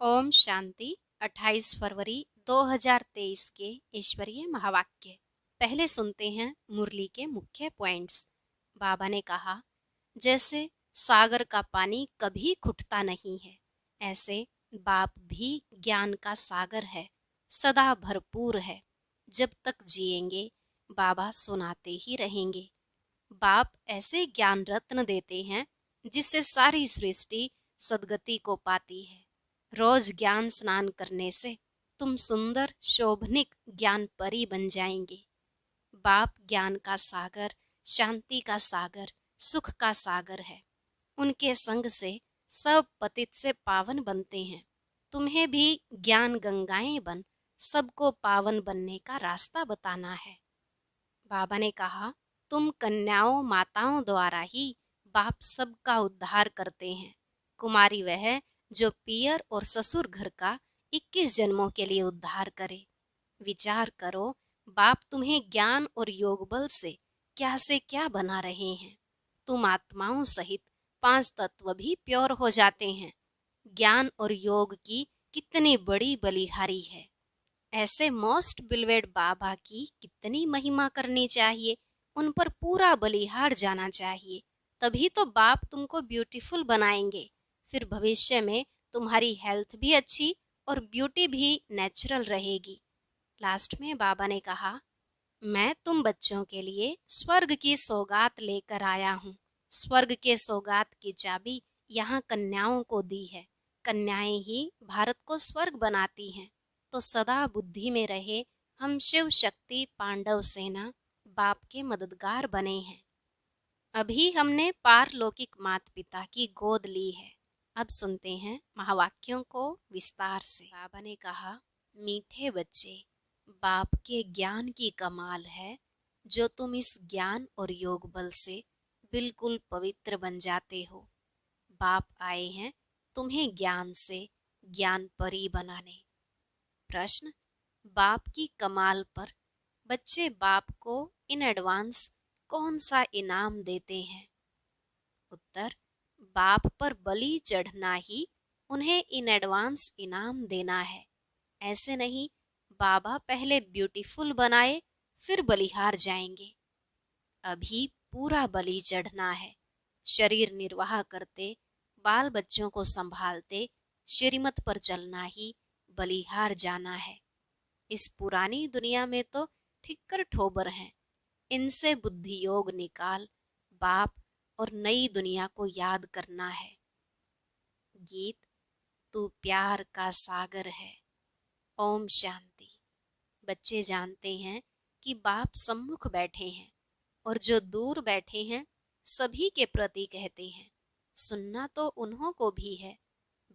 ओम शांति। 28 फरवरी 2023 के ईश्वरीय महावाक्य। पहले सुनते हैं मुरली के मुख्य पॉइंट्स। बाबा ने कहा, जैसे सागर का पानी कभी घुटता नहीं है, ऐसे बाप भी ज्ञान का सागर है, सदा भरपूर है। जब तक जिएंगे बाबा सुनाते ही रहेंगे। बाप ऐसे ज्ञान रत्न देते हैं जिससे सारी सृष्टि सद्गति को पाती है। रोज ज्ञान स्नान करने से तुम सुंदर शोभनिक ज्ञान परी बन जाएंगे। बाप ज्ञान का सागर, शांति का सागर, सुख का सागर है। उनके संग से सब पतित से पावन बनते हैं। तुम्हें भी ज्ञान गंगाएं बन सबको पावन बनने का रास्ता बताना है। बाबा ने कहा, तुम कन्याओं माताओं द्वारा ही बाप सबका उद्धार करते हैं। कुमारी वह जो पियर और ससुर घर का 21 जन्मों के लिए उद्धार करे। विचार करो, बाप तुम्हें ज्ञान और योग बल से क्या बना रहे हैं। तुम आत्माओं सहित 5 तत्व भी प्योर हो जाते हैं। ज्ञान और योग की कितनी बड़ी बलिहारी है। ऐसे मोस्ट बिलवेड बाबा की कितनी महिमा करनी चाहिए, उन पर पूरा बलिहार जाना चाहिए। तभी तो बाप तुमको ब्यूटीफुल बनाएंगे। फिर भविष्य में तुम्हारी हेल्थ भी अच्छी और ब्यूटी भी नेचुरल रहेगी। लास्ट में बाबा ने कहा, मैं तुम बच्चों के लिए स्वर्ग की सौगात लेकर आया हूँ। स्वर्ग के सौगात की चाबी यहाँ कन्याओं को दी है। कन्याएं ही भारत को स्वर्ग बनाती हैं। तो सदा बुद्धि में रहे, हम शिव शक्ति पांडव सेना बाप के मददगार बने हैं। अभी हमने पारलौकिक माता पिता की गोद ली है। अब सुनते हैं महावाक्यों को विस्तार से। बाबा ने कहा, मीठे बच्चे, बाप के ज्ञान की कमाल है जो तुम इस ज्ञान और योग बल से बिल्कुल पवित्र बन जाते हो। बाप आए हैं तुम्हें ज्ञान से ज्ञान परी बनाने। प्रश्न, बाप की कमाल पर बच्चे बाप को इन एडवांस कौन सा इनाम देते हैं? उत्तर, बाप पर बलि चढ़ना ही उन्हें इन एडवांस इनाम देना है। ऐसे नहीं, बाबा पहले ब्यूटीफुल बनाए फिर बलिहार जाएंगे। अभी पूरा बलि चढ़ना है। शरीर निर्वाह करते, बाल बच्चों को संभालते, श्रीमत पर चलना ही बलिहार जाना है। इस पुरानी दुनिया में तो ठिक्कर ठोबर हैं। इनसे बुद्धि योग निकाल बाप और नई दुनिया को याद करना है। गीत, तू प्यार का सागर है। ओम शांति। बच्चे जानते हैं कि बाप सम्मुख बैठे हैं और जो दूर बैठे हैं सभी के प्रति कहते हैं। सुनना तो उन्हों को भी है।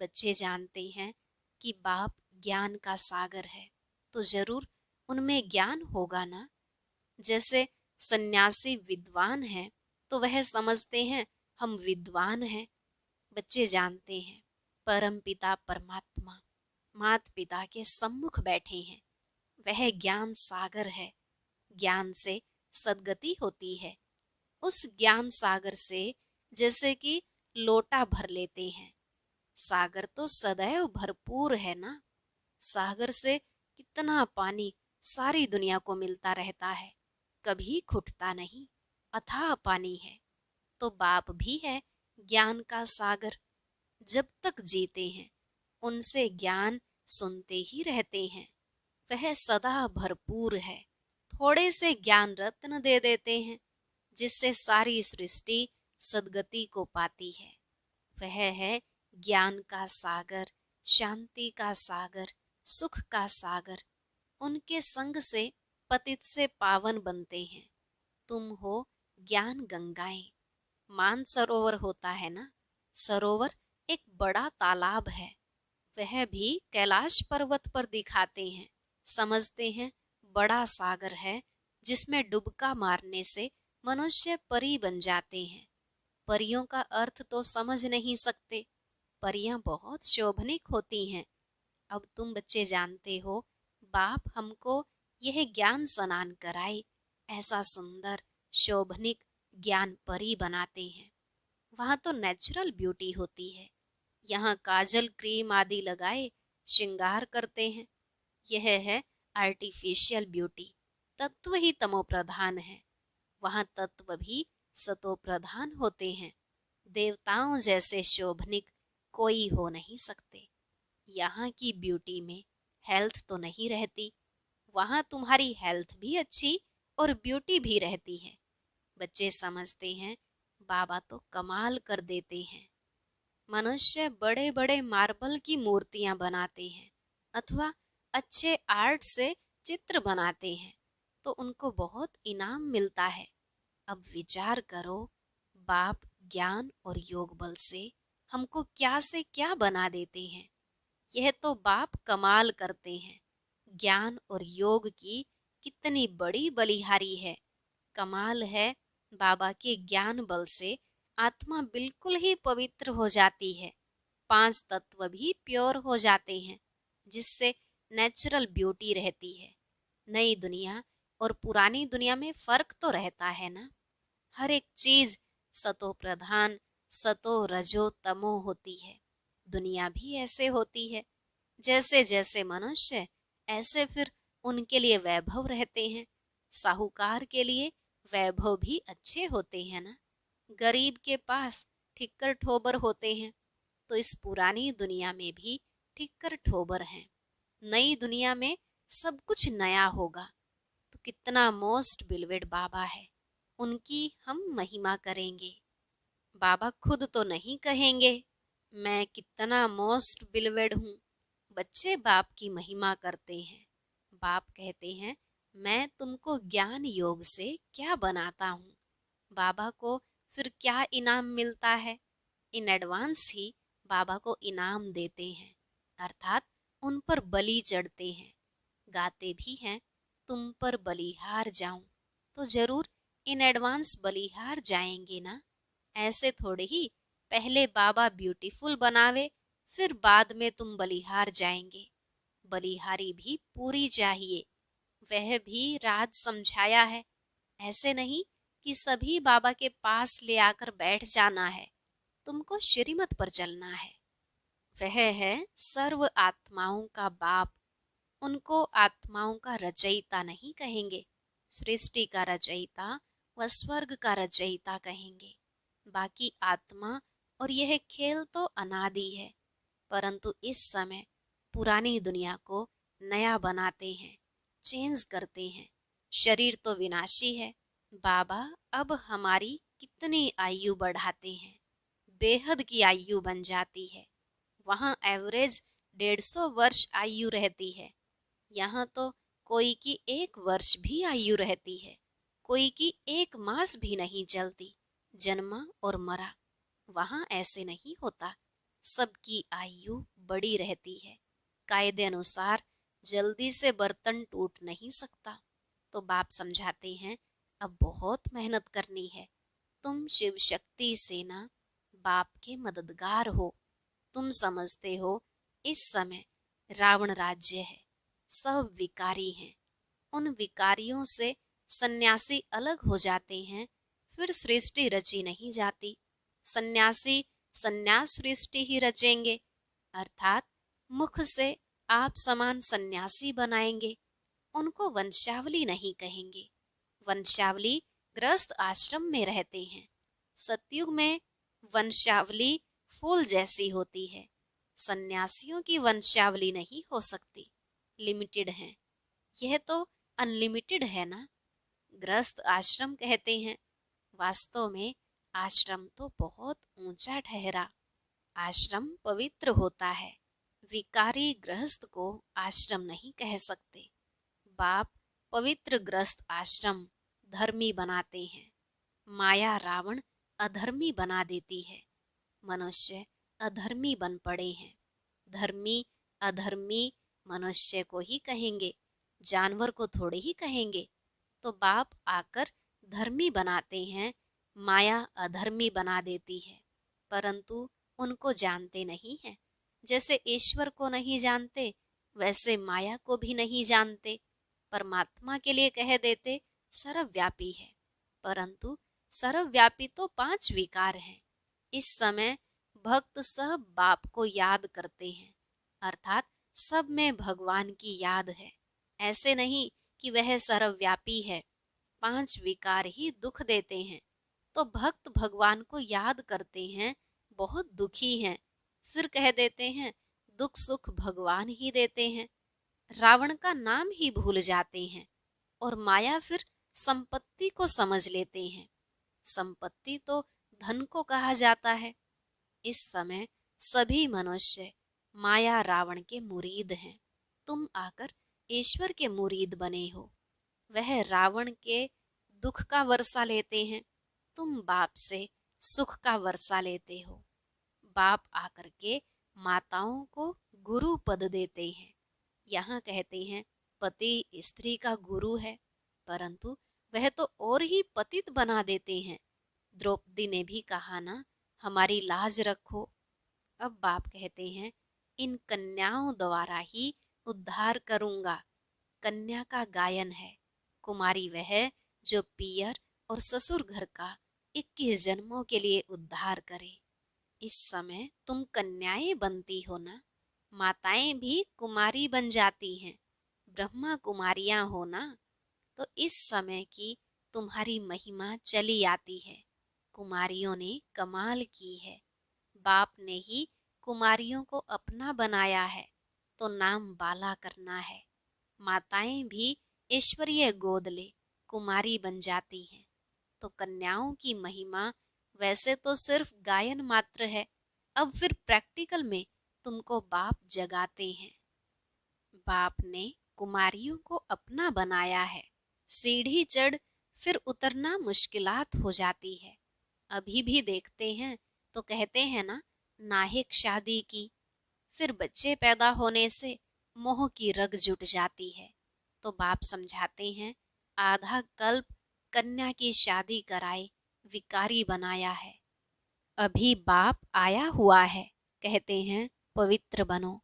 बच्चे जानते हैं कि बाप ज्ञान का सागर है, तो जरूर उनमें ज्ञान होगा ना। जैसे सन्यासी विद्वान हैं तो वह समझते हैं हम विद्वान हैं। बच्चे जानते हैं परम पिता परमात्मा माता पिता के सम्मुख बैठे हैं। वह ज्ञान सागर है। ज्ञान से सद्गति होती है। उस ज्ञान सागर से जैसे कि लोटा भर लेते हैं। सागर तो सदैव भरपूर है ना। सागर से कितना पानी सारी दुनिया को मिलता रहता है, कभी घुटता नहीं। अथाह पानी है। तो बाप भी है ज्ञान का सागर। जब तक जीते हैं उनसे ज्ञान सुनते ही रहते हैं। वह सदा भरपूर है। थोड़े से ज्ञान रत्न दे देते हैं जिससे सारी सृष्टि सद्गति को पाती है। वह है ज्ञान का सागर, शांति का सागर, सुख का सागर। उनके संग से पतित से पावन बनते हैं। तुम हो ज्ञान गंगाएं। मानसरोवर होता है ना, सरोवर एक बड़ा तालाब है। वह भी कैलाश पर्वत पर दिखाते हैं। समझते हैं बड़ा सागर है जिसमें डुबका मारने से मनुष्य परी बन जाते हैं। परियों का अर्थ तो समझ नहीं सकते। परियां बहुत शोभनिक होती हैं। अब तुम बच्चे जानते हो, बाप हमको यह ज्ञान स्नान कराए, ऐसा सुंदर शोभनिक ज्ञान परी बनाते हैं। वहां तो नेचुरल ब्यूटी होती है। यहाँ काजल क्रीम आदि लगाए श्रृंगार करते हैं। यह है आर्टिफिशियल ब्यूटी। तत्व ही तमो प्रधान है, वहाँ तत्व भी सतो प्रधान होते हैं। देवताओं जैसे शोभनिक कोई हो नहीं सकते। यहाँ की ब्यूटी में हेल्थ तो नहीं रहती, वहाँ तुम्हारी हेल्थ भी अच्छी और ब्यूटी भी रहती है। बच्चे समझते हैं बाबा तो कमाल कर देते हैं। मनुष्य बड़े बड़े मार्बल की मूर्तियां बनाते हैं अथवा अच्छे आर्ट से चित्र बनाते हैं तो उनको बहुत इनाम मिलता है। अब विचार करो, बाप ज्ञान और योग बल से हमको क्या से क्या बना देते हैं। यह तो बाप कमाल करते हैं। ज्ञान और योग की कितनी बड़ी बलिहारी है। कमाल है, बाबा के ज्ञान बल से आत्मा बिल्कुल ही पवित्र हो जाती है। 5 तत्व भी प्योर हो जाते हैं, जिससे नेचुरल ब्यूटी रहती है। नई दुनिया और पुरानी दुनिया में फर्क तो रहता है ना। हर एक चीज सतो प्रधान, सतो रजो तमो होती है। दुनिया भी ऐसे होती है। जैसे जैसे मनुष्य ऐसे फिर उनके लिए वैभव रहते हैं। साहूकार के लिए वैभव भी अच्छे होते हैं ना। गरीब के पास ठिक्कर ठोबर होते हैं। तो इस पुरानी दुनिया में भी ठिक्कर ठोबर हैं। नई दुनिया में सब कुछ नया होगा। तो कितना मोस्ट बिलवेड बाबा है, उनकी हम महिमा करेंगे। बाबा खुद तो नहीं कहेंगे मैं कितना मोस्ट बिलवेड हूँ। बच्चे बाप की महिमा करते हैं। बाप कहते हैं मैं तुमको ज्ञान योग से क्या बनाता हूँ। बाबा को फिर क्या इनाम मिलता है। इन एडवांस ही बाबा को इनाम देते हैं, अर्थात उन पर बलि चढ़ते हैं। गाते भी हैं तुम पर बलिहार जाऊं, तो जरूर इन एडवांस बलिहार जाएंगे ना। ऐसे थोड़े ही पहले बाबा ब्यूटीफुल बनावे फिर बाद में तुम बलिहार जाएंगे। बलिहारी भी पूरी चाहिए, वह भी राज समझाया है। ऐसे नहीं कि सभी बाबा के पास ले आकर बैठ जाना है, तुमको श्रीमत पर चलना है। वह है सर्व आत्माओं का बाप। उनको आत्माओं का रचयिता नहीं कहेंगे, सृष्टि का रचयिता व स्वर्ग का रचयिता कहेंगे। बाकी आत्मा और यह खेल तो अनादि है, परंतु इस समय पुरानी दुनिया को नया बनाते हैं, चेंज करते हैं। शरीर तो विनाशी है। बाबा अब हमारी कितनी आयु बढ़ाते हैं, बेहद की आयु बन जाती है। वहाँ एवरेज 150 वर्ष आयु रहती है, यहाँ तो कोई की 1 वर्ष भी आयु रहती है, कोई की 1 मास भी नहीं चलती। जन्मा और मरा। वहाँ ऐसे नहीं होता, सबकी आयु बड़ी रहती है। कायदे अनुसार जल्दी से बर्तन टूट नहीं सकता। तो बाप समझाते हैं अब बहुत मेहनत करनी है। तुम शिव शक्ति सेना बाप के मददगार हो। तुम समझते हो इस समय रावण राज्य है, सब विकारी हैं। उन विकारियों से सन्यासी अलग हो जाते हैं, फिर सृष्टि रची नहीं जाती। सन्यासी सन्यास सृष्टि ही रचेंगे, अर्थात मुख से आप समान सन्यासी बनाएंगे। उनको वंशावली नहीं कहेंगे। वंशावली गृहस्थ आश्रम में रहते हैं। सतयुग में वंशावली फूल जैसी होती है। सन्यासियों की वंशावली नहीं हो सकती, लिमिटेड है। यह तो अनलिमिटेड है ना। गृहस्थ आश्रम कहते हैं, वास्तव में आश्रम तो बहुत ऊंचा ठहरा। आश्रम पवित्र होता है, विकारी गृहस्थ को आश्रम नहीं कह सकते। बाप पवित्र गृहस्थ आश्रम धर्मी बनाते हैं। माया रावण अधर्मी बना देती है। मनुष्य अधर्मी बन पड़े हैं। धर्मी अधर्मी मनुष्य को ही कहेंगे, जानवर को थोड़े ही कहेंगे। तो बाप आकर धर्मी बनाते हैं, माया अधर्मी बना देती है, परंतु उनको जानते नहीं हैं। जैसे ईश्वर को नहीं जानते, वैसे माया को भी नहीं जानते। परमात्मा के लिए कह देते सर्वव्यापी है, परंतु सर्वव्यापी तो 5 विकार हैं। इस समय भक्त सब बाप को याद करते हैं, अर्थात सब में भगवान की याद है। ऐसे नहीं कि वह सर्वव्यापी है, 5 विकार ही दुख देते हैं। तो भक्त भगवान को याद करते हैं, बहुत दुखी हैं, फिर कह देते हैं दुख सुख भगवान ही देते हैं। रावण का नाम ही भूल जाते हैं और माया फिर संपत्ति को समझ लेते हैं। संपत्ति तो धन को कहा जाता है। इस समय सभी मनुष्य माया रावण के मुरीद हैं। तुम आकर ईश्वर के मुरीद बने हो। वह रावण के दुख का वर्षा लेते हैं, तुम बाप से सुख का वर्षा लेते हो। बाप आकर के माताओं को गुरु पद देते हैं। यहाँ कहते हैं पति स्त्री का गुरु है, परंतु वह तो और ही पतित बना देते हैं। द्रौपदी ने भी कहा ना, हमारी लाज रखो। अब बाप कहते हैं इन कन्याओं द्वारा ही उद्धार करूंगा। कन्या का गायन है। कुमारी वह जो पियर और ससुर घर का 21 जन्मों के लिए उद्धार करे। इस समय तुम कन्याएं बनती हो ना, माताएं भी कुमारी बन जाती हैं। ब्रह्मा कुमारियां हो ना, तो इस समय की तुम्हारी महिमा चली आती है। कुमारियों ने कमाल की है। बाप ने ही कुमारियों को अपना बनाया है, तो नाम बाला करना है। माताएं भी ईश्वरीय गोद ले कुमारी बन जाती हैं। तो कन्याओं की महिमा वैसे तो सिर्फ गायन मात्र है, अब फिर प्रैक्टिकल में तुमको बाप जगाते हैं। बाप ने कुमारियों को अपना बनाया है। सीढ़ी चढ़ फिर उतरना मुश्किलात हो जाती है। अभी भी देखते हैं तो कहते हैं ना, नाहिक शादी की, फिर बच्चे पैदा होने से मोह की रग जुट जाती है। तो बाप समझाते हैं आधा कल्प कन्या की शादी कराए विकारी बनाया है। अभी बाप आया हुआ है, कहते हैं पवित्र बनो।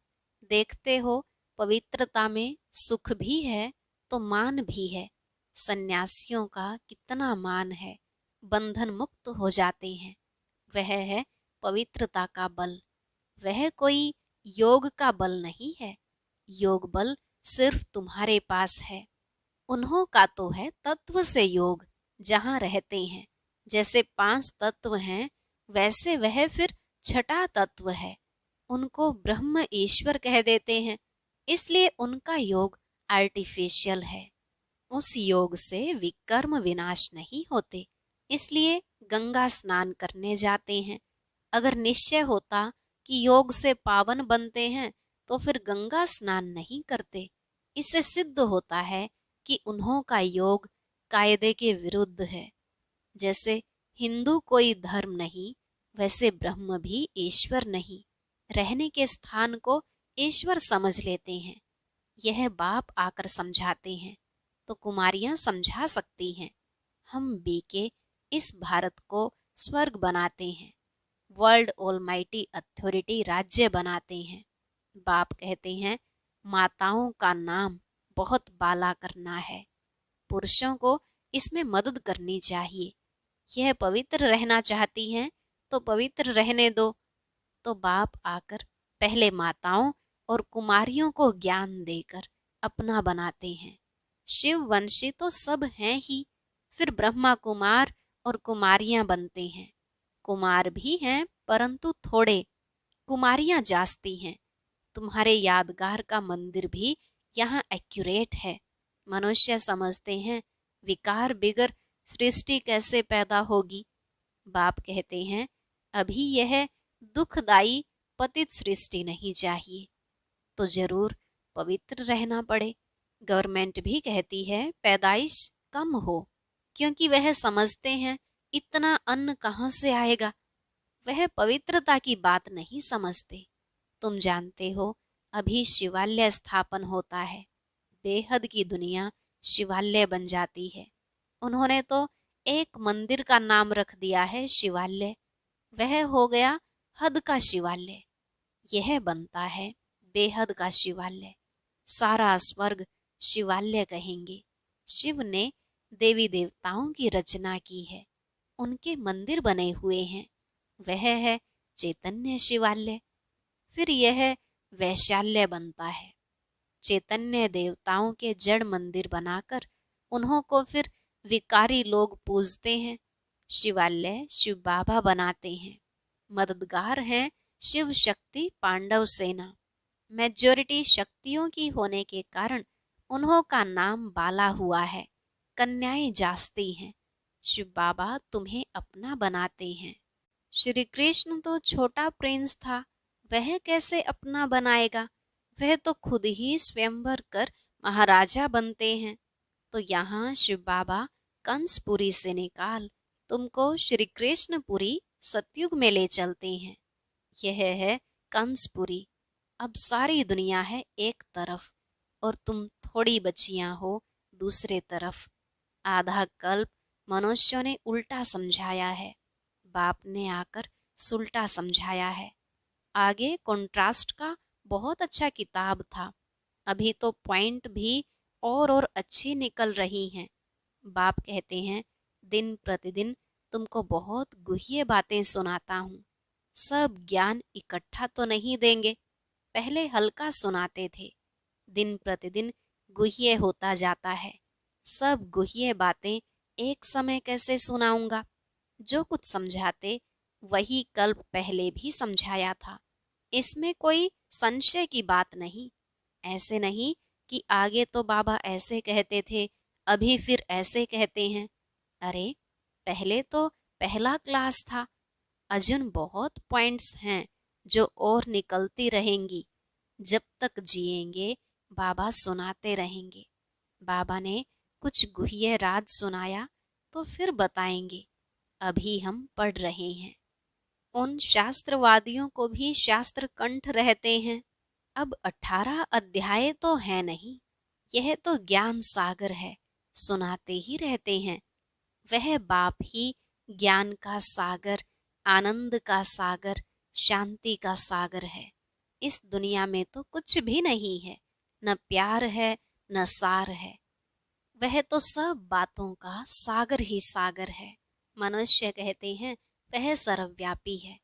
देखते हो पवित्रता में सुख भी है तो मान भी है। सन्यासियों का कितना मान है, बंधन मुक्त हो जाते हैं। वह है पवित्रता का बल। वह कोई योग का बल नहीं है। योग बल सिर्फ तुम्हारे पास है। उन्हों का तो है तत्व से योग, जहाँ रहते हैं। जैसे 5 तत्व हैं, वैसे वह फिर छठा तत्व है। उनको ब्रह्म ईश्वर कह देते हैं, इसलिए उनका योग आर्टिफिशियल है। उस योग से विकर्म विनाश नहीं होते, इसलिए गंगा स्नान करने जाते हैं। अगर निश्चय होता कि योग से पावन बनते हैं तो फिर गंगा स्नान नहीं करते। इससे सिद्ध होता है कि उन्हों का योग कायदे के विरुद्ध है। जैसे हिंदू कोई धर्म नहीं, वैसे ब्रह्म भी ईश्वर नहीं। रहने के स्थान को ईश्वर समझ लेते हैं। यह बाप आकर समझाते हैं, तो कुमारियां समझा सकती हैं। हम बीके इस भारत को स्वर्ग बनाते हैं, वर्ल्ड ऑलमाइटी अथॉरिटी राज्य बनाते हैं। बाप कहते हैं माताओं का नाम बहुत बाला करना है। पुरुषों को इसमें मदद करनी चाहिए। यह पवित्र रहना चाहती हैं तो पवित्र रहने दो। तो बाप आकर पहले माताओं और कुमारियों को ज्ञान देकर अपना बनाते हैं। शिव वंशी तो सब हैं ही, फिर ब्रह्मा कुमार और कुमारियां बनते हैं। कुमार भी हैं परंतु थोड़े, कुमारियां जास्ती हैं। तुम्हारे यादगार का मंदिर भी यहाँ एक्यूरेट है। मनुष्य समझते हैं विकार बिगर सृष्टि कैसे पैदा होगी। बाप कहते हैं अभी यह दुखदाई पतित सृष्टि नहीं चाहिए, तो जरूर पवित्र रहना पड़े। गवर्नमेंट भी कहती है पैदाइश कम हो, क्योंकि वह समझते हैं इतना अन्न कहाँ से आएगा। वह पवित्रता की बात नहीं समझते। तुम जानते हो अभी शिवालय स्थापन होता है। बेहद की दुनिया शिवालय बन जाती है। उन्होंने तो एक मंदिर का नाम रख दिया है शिवालय, वह हो गया हद का शिवालय। यह बनता है बेहद का शिवालय। सारा स्वर्ग शिवालय कहेंगे। शिव ने देवी देवताओं की रचना की है, उनके मंदिर बने हुए हैं। वह है चैतन्य शिवालय, फिर यह वैशाल्य बनता है। चैतन्य देवताओं के जड़ मंदिर बनाकर उन्हों को फिर विकारी लोग पूजते हैं। शिवालय शिव बाबा बनाते हैं। मददगार हैं शिव शक्ति पांडव सेना। मेजॉरिटी शक्तियों की होने के कारण उन्हों का नाम बाला हुआ है। कन्याएं जासती हैं। शिव बाबा तुम्हें अपना बनाते हैं। श्री कृष्ण तो छोटा प्रिंस था, वह कैसे अपना बनाएगा? वह तो खुद ही स्वयंवर कर महाराजा बनते हैं। तो यहाँ शिव बाबा कंसपुरी से निकाल तुमको श्री कृष्णपुरी सतयुग में ले चलते हैं। यह है कंसपुरी। अब सारी दुनिया है एक तरफ और तुम थोड़ी बचियां हो दूसरे तरफ। आधा कल्प मनुष्यों ने उल्टा समझाया है, बाप ने आकर सुल्टा समझाया है। आगे कॉन्ट्रास्ट का बहुत अच्छा किताब था, अभी तो पॉइंट भी और अच्छी निकल रही हैं। बाप कहते हैं दिन प्रतिदिन तुमको बहुत गुह्य बातें सुनाता हूँ। सब ज्ञान इकट्ठा तो नहीं देंगे, पहले हल्का सुनाते थे, दिन प्रतिदिन गुह्य होता जाता है। सब गुह्य बातें एक समय कैसे सुनाऊंगा? जो कुछ समझाते वही कल्प पहले भी समझाया था, इसमें कोई संशय की बात नहीं। ऐसे नहीं कि आगे तो बाबा ऐसे कहते थे, अभी फिर ऐसे कहते हैं। अरे पहले तो पहला क्लास था, अजुन बहुत पॉइंट्स हैं जो और निकलती रहेंगी। जब तक जिएंगे बाबा सुनाते रहेंगे। बाबा ने कुछ गुह्य राज सुनाया तो फिर बताएंगे, अभी हम पढ़ रहे हैं। उन शास्त्रवादियों को भी शास्त्र कंठ रहते हैं। अब 18 अध्याय तो है नहीं, यह तो ज्ञान सागर है, सुनाते ही रहते हैं। वह बाप ही ज्ञान का सागर, आनंद का सागर, शांति का सागर है। इस दुनिया में तो कुछ भी नहीं है, न प्यार है न सार है। वह तो सब बातों का सागर ही सागर है। मनुष्य कहते हैं वह सर्वव्यापी है,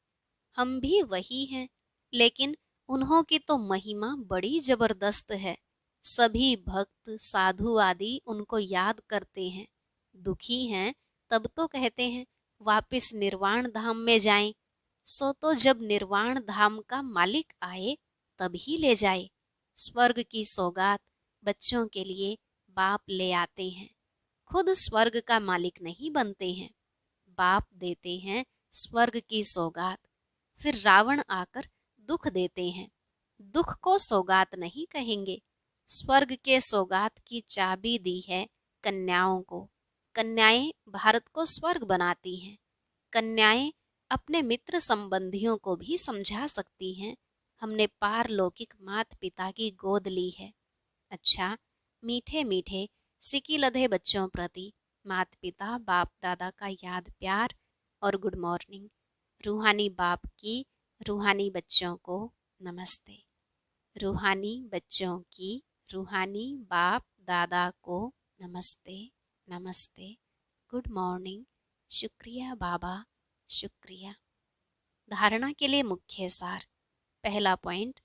हम भी वही हैं, लेकिन उन्हों की तो महिमा बड़ी जबरदस्त है। सभी भक्त साधु आदि उनको याद करते हैं। दुखी हैं तब तो कहते हैं वापिस निर्वाण धाम में जाएं। सो तो जब निर्वाण धाम का मालिक आए तभी ले जाए। स्वर्ग की सौगात बच्चों के लिए बाप ले आते हैं, खुद स्वर्ग का मालिक नहीं बनते हैं। बाप देते हैं स्वर्ग की सौगात, फिर रावण आकर दुख देते हैं। दुख को सौगात नहीं कहेंगे। स्वर्ग के सौगात की चाबी दी है कन्याओं को। कन्याएं भारत को स्वर्ग बनाती हैं। कन्याएं अपने मित्र संबंधियों को भी समझा सकती हैं, हमने पारलौकिक माता पिता की गोद ली है। अच्छा, मीठे मीठे सिकी लधे बच्चों प्रति माता पिता बाप दादा का याद प्यार और गुड मॉर्निंग। रूहानी बाप की रूहानी बच्चों को नमस्ते। रूहानी बच्चों की रूहानी बाप दादा को नमस्ते नमस्ते, गुड मॉर्निंग, शुक्रिया बाबा, शुक्रिया। धारणा के लिए मुख्य सार। पहला पॉइंट,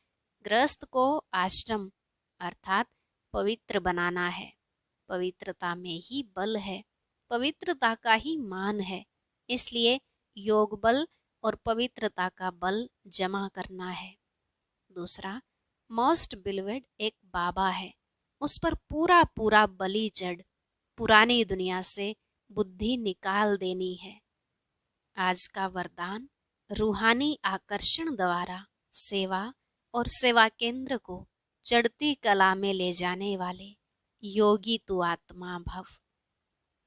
गृहस्थ को आश्रम अर्थात पवित्र बनाना है। पवित्रता में ही बल है, पवित्रता का ही मान है, इसलिए योग बल और पवित्रता का बल जमा करना है। दूसरा, मोस्ट बिलीवेड एक बाबा है, उस पर पूरा पूरा बलि चढ़ पुरानी दुनिया से बुद्धि निकाल देनी है। आज का वरदान, रूहानी आकर्षण द्वारा सेवा और सेवा केंद्र को चढ़ती कला में ले जाने वाले योगी तू आत्मा भव।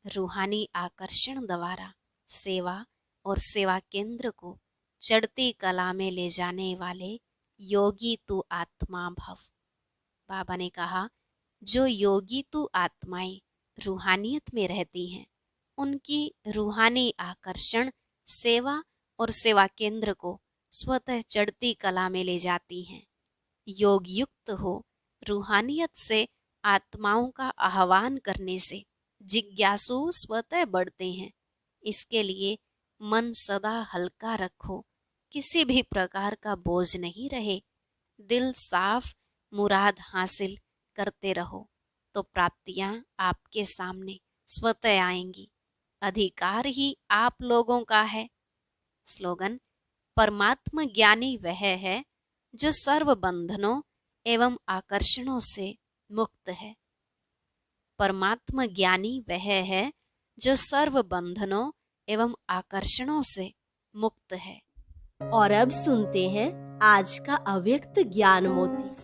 रूहानी आकर्षण द्वारा सेवा और सेवा केंद्र को चढ़ती कला में ले जाने वाले योगी तू आत्मा भव। बाबा ने कहा, जो योगी तू आत्माएं रूहानियत में रहती हैं, उनकी रूहानी आकर्षण सेवा और सेवा केंद्र को स्वतः चढ़ती कला में ले जाती हैं। योग युक्त हो रूहानियत से आत्माओं का आह्वान करने से जिज्ञासु स्वतः बढ़ते हैं। इसके लिए मन सदा हल्का रखो किसी भी प्रकार का बोझ नहीं रहे। दिल साफ मुराद हासिल करते रहो तो प्राप्तियां आपके सामने स्वतः आएंगी। अधिकार ही आप लोगों का है। स्लोगन: परमात्म ज्ञानी वह है जो सर्व बंधनों एवं आकर्षणों से मुक्त है। परमात्म ज्ञानी वह है जो सर्व बंधनों एवं आकर्षणों से मुक्त है। और अब सुनते हैं आज का अव्यक्त ज्ञान मोती।